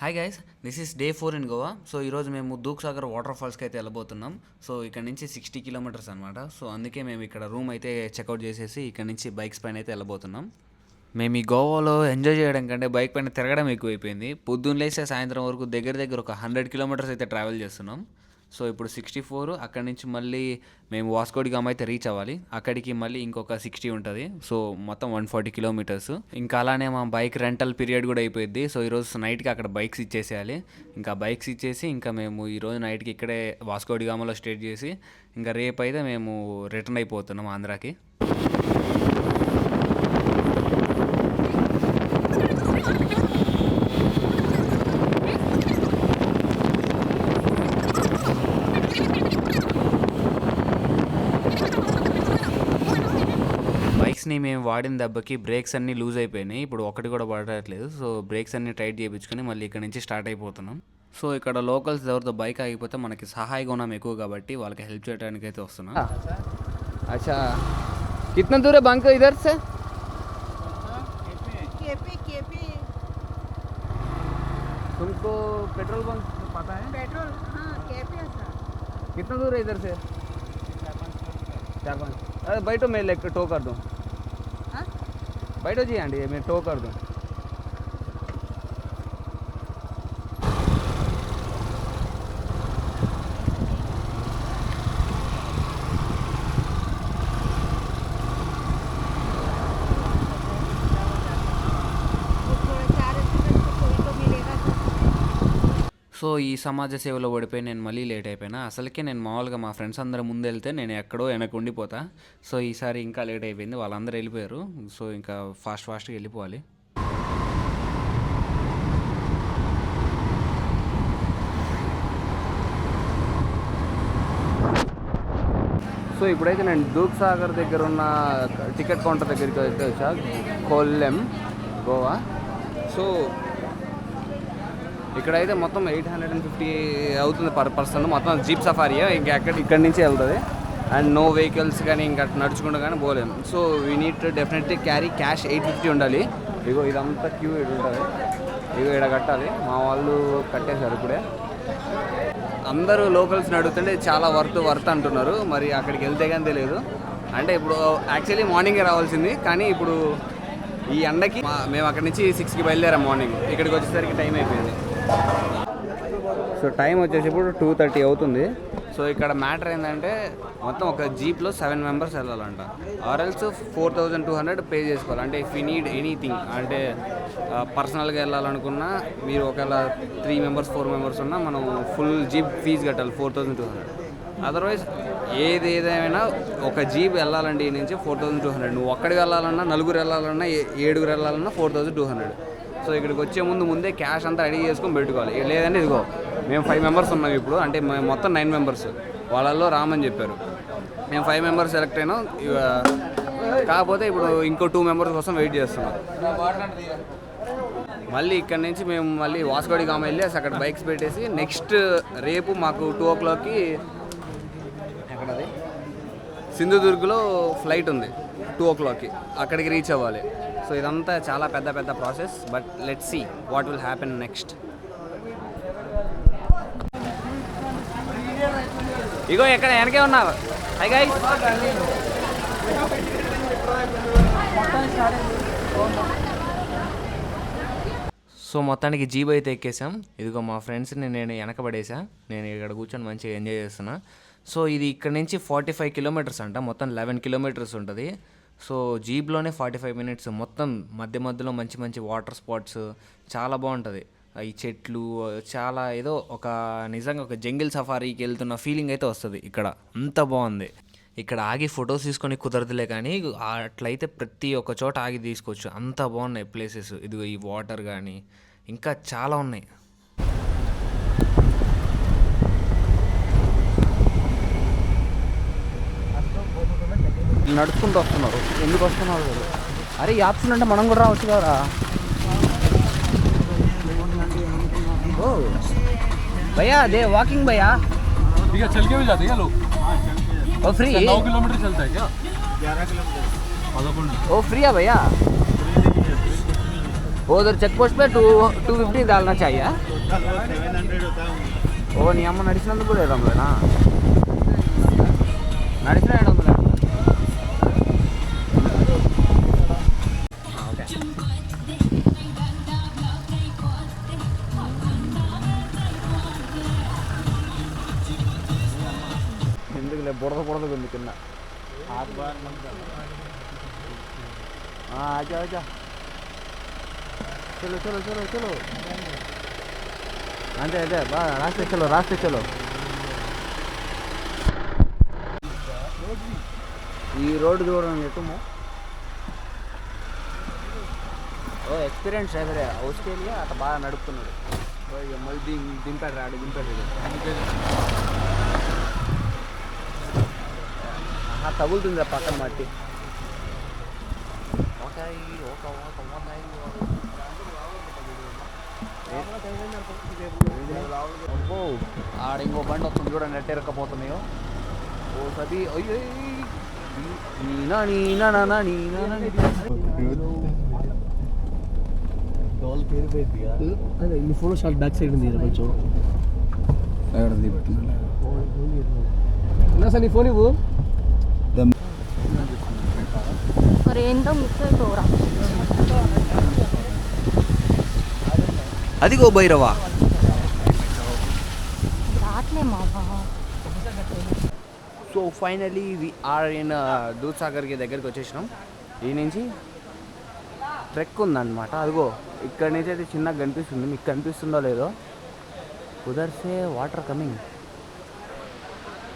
Hi guys, this is day 4 in Goa. So ఈరోజు మేము Dudhsagar water ఫాల్స్కి అయితే వెళ్ళబోతున్నాం. సో ఇక్కడ నుంచి 60 కిలోమీటర్స్ అనమాట. సో అందుకే మేము ఇక్కడ రూమ్ అయితే చెక్అవుట్ చేసేసి ఇక్కడ నుంచి బైక్స్ పైన అయితే వెళ్ళబోతున్నాం. మేము ఈ గోవాలో ఎంజాయ్ చేయడం కంటే బైక్ పైన తిరగడం ఎక్కువైపోయింది. పొద్దున్న లేస్తే సాయంత్రం వరకు దగ్గర ఒక 100 కిలోమీటర్స్ అయితే ట్రావెల్ చేస్తున్నాం. సో ఇప్పుడు 64, అక్కడి నుంచి మళ్ళీ మేము వాస్కో డి గామా అయితే రీచ్ అవ్వాలి. అక్కడికి మళ్ళీ ఇంకొక 60 ఉంటుంది. సో మొత్తం 140 కిలోమీటర్స్. ఇంకా అలానే మా బైక్ రెంటల్ పీరియడ్ కూడా అయిపోయింది. సో ఈరోజు నైట్కి అక్కడ బైక్స్ ఇచ్చేసేయాలి. ఇంకా బైక్స్ ఇచ్చేసి ఇంకా మేము ఈరోజు నైట్కి ఇక్కడే వాస్కో డి గామాలో స్టే చేసి ఇంకా రేపు అయితే మేము రిటర్న్ అయిపోతున్నాం ఆంధ్రాకి. బైక్స్ని మేము వాడిన దెబ్బకి బ్రేక్స్ అన్నీ లూజ్ అయిపోయినాయి. ఇప్పుడు ఒకటి కూడా పడట్లేదు. సో బ్రేక్స్ అన్నీ టైట్ చేయించుకొని మళ్ళీ ఇక్కడ నుంచి స్టార్ట్ అయిపోతున్నాం. సో ఇక్కడ లోకల్స్ ఎవరితో బైక్ ఆగిపోతే మనకి సహాయ గుణం ఎక్కువ కాబట్టి వాళ్ళకి హెల్ప్ చేయడానికి అయితే వస్తున్నాం. अच्छा कितना दूर है बंक इधर से? केपी तुमको पेट्रोल बंक पता है? पेट्रोल हाँ केपी है सर. कितना दूर है इधर से? 4-5. अरे बैठो, मैं लेकर टो कर दूँ. हाँ? बैठो जी आंटी, मैं टो कर दूँ. थोड़ा 4 स्टूडेंट को कोई तो मिलेगा सर. సో ఈ సమాజ సేవలో పడిపోయి నేను మళ్ళీ లేట్ అయిపోయినా. అసలుకే నేను మామూలుగా మా ఫ్రెండ్స్ అందరూ ముందు వెళ్తే నేను ఎక్కడో వెనక ఉండిపోతా. సో ఈసారి ఇంకా లేట్ అయిపోయింది, వాళ్ళందరూ వెళ్ళిపోయారు. సో ఇంకా ఫాస్ట్గా వెళ్ళిపోవాలి. సో ఇప్పుడైతే నేను దూద్సాగర్ దగ్గర ఉన్న టికెట్ కౌంటర్ దగ్గరికి అయితే వచ్చా, కొల్లెం గోవా. సో ఇక్కడైతే మొత్తం 850 అవుతుంది పర్ పర్సన్. మొత్తం జీప్ సఫారీయే, ఇంకా ఇక్కడి నుంచి వెళ్తుంది. అండ్ నో వెహికల్స్ కానీ ఇంకా నడుచుకుంటూ కానీ పోలేము. So we need to definitely carry cash 850 ఉండాలి. ఇగో ఇదంతా క్యూ ఇది ఉంటుంది, ఇగో ఇక్కడ కట్టాలి. మా వాళ్ళు కట్టేశారు ఇప్పుడే. అందరూ లోకల్స్ని అడుగుతుంటే చాలా వర్త్ అంటున్నారు. మరి అక్కడికి వెళ్తే కానీ తెలియదు. అంటే ఇప్పుడు యాక్చువల్లీ మార్నింగే రావాల్సింది, కానీ ఇప్పుడు ఈ ఎండకి మేము అక్కడి నుంచి 6కి బయలుదేరాం మార్నింగ్. ఇక్కడికి వచ్చేసరికి టైం అయిపోయింది. సో టైం వచ్చేసి ఇప్పుడు 2:30 అవుతుంది. సో ఇక్కడ మ్యాటర్ ఏంటంటే మొత్తం ఒక జీప్లో 7 మెంబర్స్ వెళ్ళాలంట. ఆర్ఎల్స్ 4200 పే చేసుకోవాలి. అంటే ఇఫ్ యూ నీడ్ ఎనీథింగ్, అంటే పర్సనల్గా వెళ్ళాలనుకున్నా మీరు ఒకవేళ 3 మెంబర్స్ 4 మెంబర్స్ ఉన్నా మనం ఫుల్ జీప్ ఫీజు కట్టాలి 4200. అదర్వైజ్ ఏదేమైనా ఒక జీప్ వెళ్ళాలంటే ఈ నుంచి 4200. నువ్వు ఒక్కడికి వెళ్ళాలన్నా, నలుగురు వెళ్ళాలన్నా, 7 వెళ్ళాలన్నా 4200. సో ఇక్కడికి వచ్చే ముందే క్యాష్ అంతా రెడీ చేసుకొని పెట్టుకోవాలి. లేదంటే ఇదిగో మేము 5 మెంబర్స్ ఉన్నాం ఇప్పుడు, అంటే మేము మొత్తం 9 మెంబర్స్. వాళ్ళల్లో రామని చెప్పారు. మేము 5 మెంబర్స్ సెలెక్ట్ అయినాం. కాకపోతే ఇప్పుడు ఇంకో 2 మెంబర్స్ కోసం వెయిట్ చేస్తున్నాం. మళ్ళీ ఇక్కడ నుంచి మేము మళ్ళీ వాస్కో డి గామా వెళ్ళి అక్కడ బైక్స్ పెట్టేసి నెక్స్ట్ రేపు మాకు 2 o'clockకి ఎక్కడది సింధుదుర్గ్లో ఫ్లైట్ ఉంది. 2 o'clockకి అక్కడికి రీచ్ అవ్వాలి. సో ఇదంతా చాలా పెద్ద process. But let's see what will happen next. ఇగో ఎక్కడ వెనకే ఉన్నావు. హై గైస్, సో మొత్తానికి జీప్ అయితే ఎక్కేసాం. ఇదిగో మా ఫ్రెండ్స్ని నేను వెనకబడేసా. నేను ఇక్కడ కూర్చొని మంచిగా ఎంజాయ్ చేస్తున్నా. సో ఇది ఇక్కడ నుంచి 45 కిలోమీటర్స్ అంట. మొత్తం 11 కిలోమీటర్స్ ఉంటుంది. సో జీప్లోనే 45 మినిట్స్. మొత్తం మధ్యలో మంచి వాటర్ స్పాట్స్ చాలా బాగుంటుంది. ఈ చెట్లు చాలా ఏదో ఒక నిజంగా ఒక జంగిల్ సఫారీకి వెళ్తున్న ఫీలింగ్ అయితే వస్తుంది. ఇక్కడ అంత బాగుంది. ఇక్కడ ఆగి ఫొటోస్ తీసుకొని కుదరదులే, కానీ అట్లయితే ప్రతి ఒక్క చోట ఆగి తీసుకోవచ్చు. అంత బాగున్నాయి ప్లేసెస్. ఇదిగో ఈ వాటర్ కానీ ఇంకా చాలా ఉన్నాయి. నడుచుకుంటూ వస్తున్నారు. ఎందుకు వస్తున్నారు? అరే ఈ ఆప్షన్ అంటే మనం కూడా రావచ్చు కదా. ఓ భయ్యా దే వాకింగ్ భయ్యా. ठीक है, चल के भी जाते हैं लोग. ओ फ्री 9 किलोमीटर चलता है क्या? 11 किलोमीटर. ओ फ्री है भैया. उधर चेक पोस्ट पे 250 डालना चाहिए. ఓ నీ అమ్మ నడిచినందుకు కూడా 700 నడిచిన 700. ఓకే ఎందుకులే బుడద ఉంది కింద. ఆజా ఆజా చలో చలో చలో చలో అంతే అదే బా రాస్తే చలో ఈ రోడ్డు చూడండి ఎటుమో ఓ ఎక్స్పీరియన్స్ డ్రైవరే ఆస్ట్రేలియా అట్లా బాగా నడుపుతున్నాడు. మళ్ళీ దింపాడు తగులుతుంది పక్కన మట్టి. ఆడ ఇంకో బండి వస్తుంది చూడండి నెట్ ఎరక్కపోతున్నాయో. ఓ సది ಇಲ್ಲಿ ಫೋಟೋ ಶಾಟ್ ಬ್ಯಾಕ್ ಸೈಡ್ ఉంది కొంచెం సరే నీ ఫోన్ ఇవ్వు. మరి ఏంటో మిస్ అయిపోరా. అదిగో భైరవా. రాట్లే మావా. So finally we are in దూద్సాగర్కి దగ్గరికి వచ్చేసినాం. ఈ నుంచి ట్రెక్ ఉందన్నమాట. అదిగో ఇక్కడ నుంచి అయితే చిన్నగా కనిపిస్తుంది, మీకు కనిపిస్తుందో లేదో. ఉదర్ సే water coming,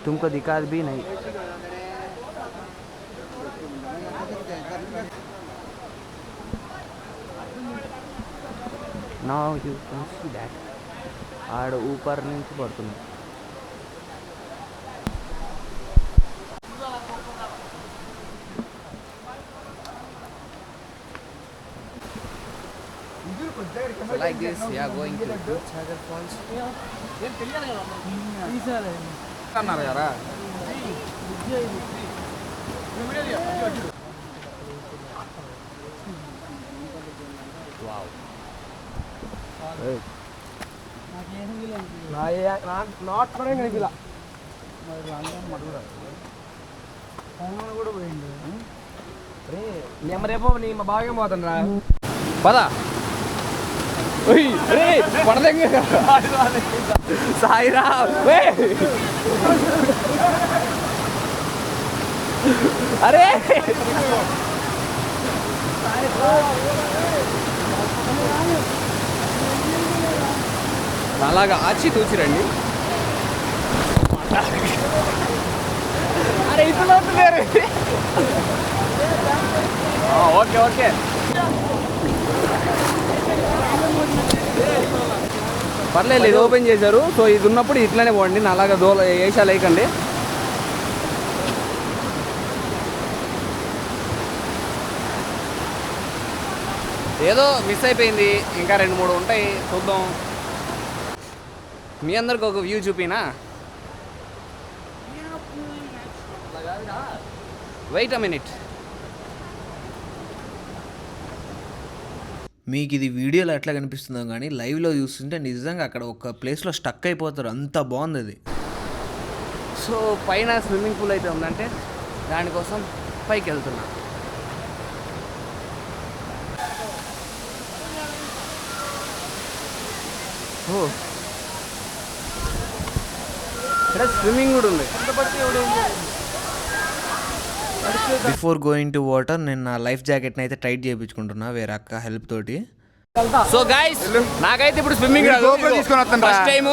తుమ్కో దిఖా Bhi Nahi. Now you can see that ఆడ ఊపర్ నుంచి పడుతుంది. So like this we are going to Dudhsagar Falls. అన్నారు కదా. వావ్ నాట్ పడే కనిపిలా రేపు నీ మా బాగా పోతాను రా. పదా పడదంగా సాయిరా. అరే అలాగా ఆచి తూచిరండి. అరే ఇతను ఓకే ఓకే పర్లేదు, ఇది ఓపెన్ చేశారు. సో ఇది ఉన్నప్పుడు ఇట్లానే పోండి, అలాగా ఏషాలు వేయకండి. ఏదో మిస్ అయిపోయింది, ఇంకా 2-3 ఉంటాయి, చూద్దాం. మీ అందరికి ఒక వ్యూ చూపినా. Wait a minute. మీకు ఇది వీడియోలో ఎట్లా కనిపిస్తుందో కానీ లైవ్లో చూస్తుంటే నిజంగా అక్కడ ఒక ప్లేస్లో స్టక్ అయిపోతారు, అంత బాగుంది అది. సో పైన స్విమ్మింగ్ పూల్ అయితే ఉందంటే దానికోసం పైకి వెళ్తున్నా. ఓ ఇక్కడ స్విమ్మింగ్ కూడా ఉంది. బిఫోర్ గోయింగ్ టు వాటర్ నేను నా లైఫ్ జాకెట్ని అయితే టైట్ చేయించుకుంటున్నా వేరే అక్క హెల్ప్ తోటి. సో గైస్ నాకైతే ఇప్పుడు స్విమ్మింగ్ తీసుకొని వస్తాను. ఫస్ట్ టైం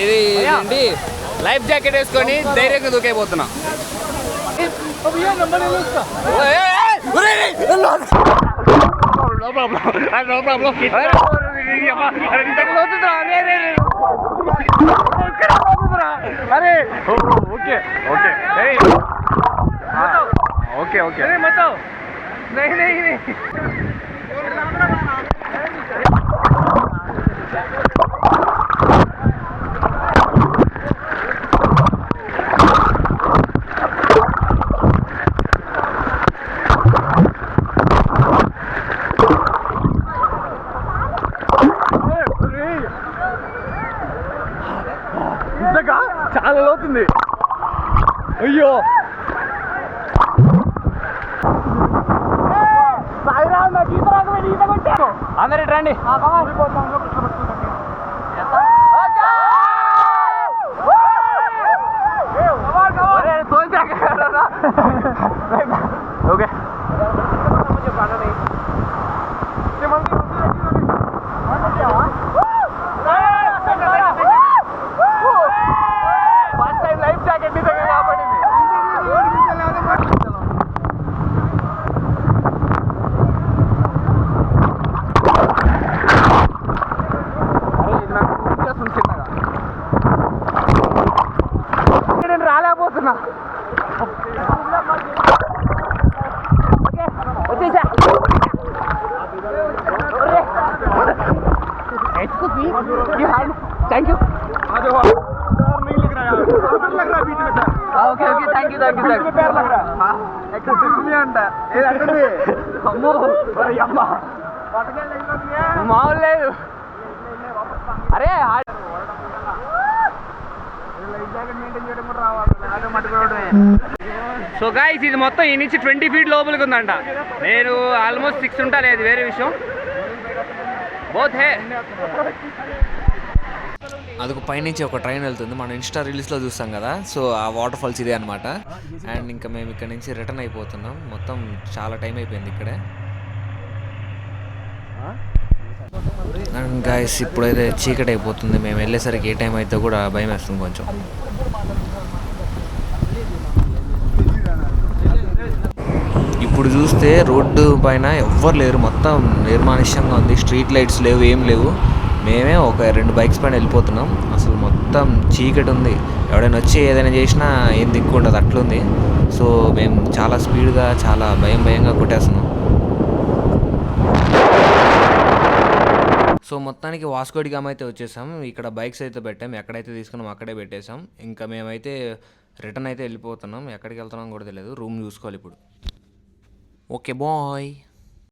ఇది ఏంటి లైఫ్ జాకెట్ వేసుకొని ధైర్యంగా దూకైపోతున్నా. అరే ఓకే ఓకే ఓకే ఓకే नहीं नहीं नहीं చాలా లోతుంది. అయ్యో అందరు రండి. Okay first time life jacket నిజంగా కాపాడింది. నేను రాలేకపోతున్నా. వచ్చేసా thank you. Okay okay thank you thank you అంట. అమ్మో అమ్మ మామూలు లేదు. అరే సో గైస్ ఇది మొత్తం ఈ నుంచి 20 feet లోపలికి ఉందంట. నేను ఆల్మోస్ట్ 6 ఉంటా, లేదు వేరే విషయం. బోత్ హే అదొక పైనుంచి ఒక ట్రైన్ వెళ్తుంది, మనం ఇన్స్టా రీల్స్లో చూస్తాం కదా. సో ఆ వాటర్ ఫాల్స్ ఇదే అనమాట. అండ్ ఇంకా మేము ఇక్కడ నుంచి రిటర్న్ అయిపోతున్నాం. మొత్తం చాలా టైం అయిపోయింది ఇక్కడే. అండ్ గాయస్ ఇప్పుడైతే చీకటి అయిపోతుంది. మేము వెళ్ళేసరికి ఏ టైం అయితే కూడా భయం వేస్తుంది కొంచెం. ఇప్పుడు చూస్తే రోడ్డు పైన ఎవ్వరు లేరు, మొత్తం నిర్మానుష్యంగా ఉంది. స్ట్రీట్ లైట్స్ లేవు, ఏం లేవు. మేమే ఒక 2 బైక్స్ పైన వెళ్ళిపోతున్నాం. అసలు మొత్తం చీకటి ఉంది. ఎవడైనా వచ్చి ఏదైనా చేసినా ఏం దిక్కు ఉండదు, అట్లుంది. సో మేము చాలా స్పీడ్గా చాలా భయంగా కొట్టేస్తున్నాం. సో మొత్తానికి వాస్కో డి గామా అయితే వచ్చేసాం. ఇక్కడ బైక్స్ అయితే పెట్టాం, ఎక్కడైతే తీసుకున్నాం అక్కడే పెట్టేసాం. ఇంకా మేమైతే రిటర్న్ అయితే వెళ్ళిపోతున్నాం. ఎక్కడికి వెళ్తున్నాం కూడా తెలియదు, రూమ్ చూసుకోవాలి ఇప్పుడు. Okay bye.